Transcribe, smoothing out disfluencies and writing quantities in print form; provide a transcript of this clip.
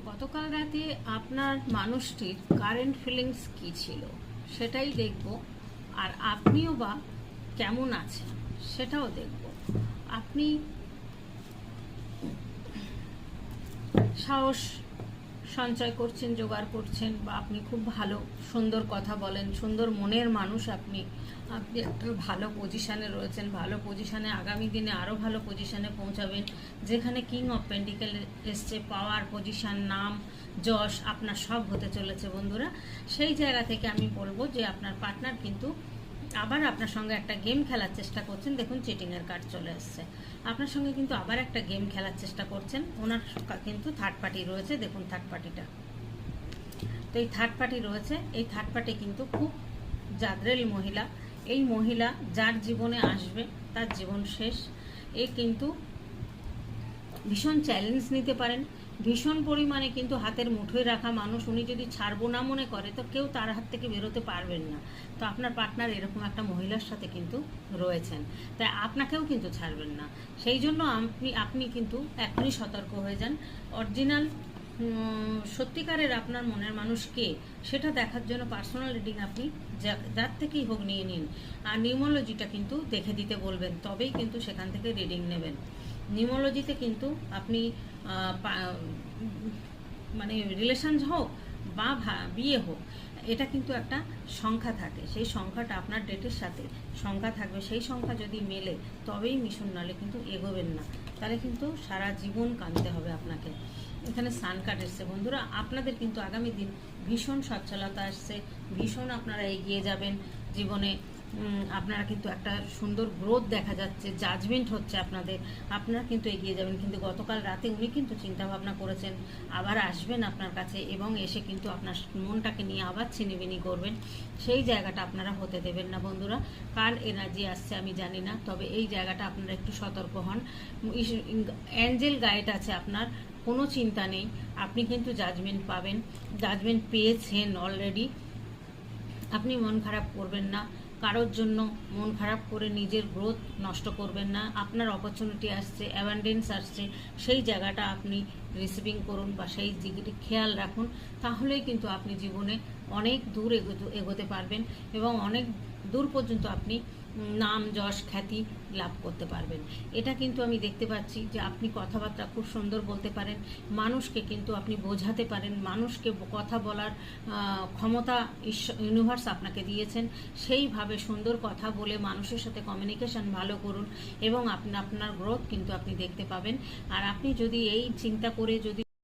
গতকাল রাতে আপনার মানুষটির কারেন্ট ফিলিংস কি ছিল সেটাই দেখব, আর আপনিও বা কেমন আছেন সেটাও দেখব। আপনি সাহস সঞ্চয় করছেন, জোগাড় করছেন, বা আপনি খুব ভালো সুন্দর কথা বলেন, সুন্দর মনের মানুষ, আপনি আপনি একটা ভালো পজিশানে রয়েছেন, ভালো পজিশানে আগামী দিনে আরও ভালো পজিশানে পৌঁছাবেন, যেখানে কিং অফ পেন্টিকেল এসছে, পাওয়ার, পজিশান, নাম, যশ আপনার সব হতে চলেছে বন্ধুরা। সেই জায়গা থেকে আমি বলবো যে আপনার পার্টনার কিন্তু আবার আপনার সঙ্গে একটা গেম খেলার চেষ্টা করছেন। দেখুন চিটিংয়ের কার্ড চলে আসছে, আপনার সঙ্গে কিন্তু আবার একটা গেম খেলার চেষ্টা করছেন। ওনার কিন্তু থার্ড পার্টি রয়েছে, দেখুন থার্ড পার্টিটা। তো এই থার্ড পার্টি রয়েছে, এই থার্ড পার্টি কিন্তু খুব জাদরেল মহিলা। এই মহিলা যার জীবনে আসবে তার জীবন শেষ। এ কিন্তু ভীষণ চ্যালেঞ্জ নিতে পারেন, ভীষণ পরিমাণে কিন্তু হাতের মুঠোয় রাখা মানুষ। উনি যদি ছাড়বো না মনে করে তো কেউ তার হাত থেকে বেরোতে পারবেন না। তো আপনার পার্টনার এরকম একটা মহিলার সাথে কিন্তু রয়েছেন, তাই আপনাকেও কিন্তু ছাড়বেন না। সেই জন্য আপনি কিন্তু এখনই সতর্ক হয়ে যান। অরিজিনাল সত্যিকারের আপনার মনের মানুষ কে সেটা দেখার জন্য পার্সোনাল রিডিং আপনি যার থেকেই হোক নিয়ে নিন, আর নিউমোলজিটা কিন্তু দেখে দিতে বলবেন, তবেই কিন্তু সেখান থেকে রিডিং নেবেন। নিউমোলজিতে কিন্তু আপনি মানে রিলেশন হোক বা বিয়ে হোক, এটা কিন্তু একটা সংখ্যা থাকে, সেই সংখ্যাটা আপনার ডেটের সাথে সংখ্যা থাকবে, সেই সংখ্যা যদি মেলে তবেই মিশন, নালে কিন্তু এগোবেন না, তাহলে কিন্তু সারা জীবন কাঁদতে হবে আপনাকে। এখানে সান কার্ড এসছে বন্ধুরা, আপনাদের কিন্তু আগামী দিন ভীষণ সচ্ছলতা আসছে, ভীষণ আপনারা এগিয়ে যাবেন জীবনে। আপনারা কিন্তু একটা সুন্দর গ্রোথ দেখা যাচ্ছে, জাজমেন্ট হচ্ছে আপনাদের, আপনারা কিন্তু এগিয়ে যাবেন। কিন্তু গতকাল রাতে উনি কিন্তু চিন্তা ভাবনা করেছেন আবার আসবেন আপনার কাছে, এবং এসে কিন্তু আপনার মনটাকে নিয়ে আবার ছিনিবিনি করবেন। সেই জায়গাটা আপনারা হতে দেবেন না বন্ধুরা। কার এনার্জি আসছে আমি জানি না, তবে এই জায়গাটা আপনারা একটু সতর্ক হন। অ্যাঞ্জেল গাইড আছে আপনার, কোনো চিন্তা নেই, আপনি কিন্তু জাজমেন্ট পাবেন, জাজমেন্ট পেয়েছেন অলরেডি। আপনি মন খারাপ করবেন না, কারোর জন্য মন খারাপ করে নিজের গ্রোথ নষ্ট করবেন না। আপনার অপরচুনিটি আসছে, অ্যাবান্ডেন্স আসছে, সেই জায়গাটা আপনি রিসিভিং করুন বা সেই দিকে খেয়াল রাখুন, তাহলেই কিন্তু আপনি জীবনে অনেক দূর এগোতে পারবেন, এবং অনেক দূর পর্যন্ত আপনি নাম, যশ, খ্যাতি লাভ করতে পারবেন। এটা কিন্তু আমি দেখতে পাচ্ছি যে আপনি কথাবার্তা খুব সুন্দর বলতে পারেন, মানুষকে কিন্তু আপনি বোঝাতে পারেন, মানুষকে কথা বলার ক্ষমতা ইউনিভার্স আপনাকে দিয়েছেন। সেইভাবে সুন্দর কথা বলে মানুষের সাথে কমিউনিকেশন ভালো করুন, এবং আপনার গ্রোথ কিন্তু আপনি দেখতে পাবেন। আর আপনি যদি এই চিন্তা করে যদি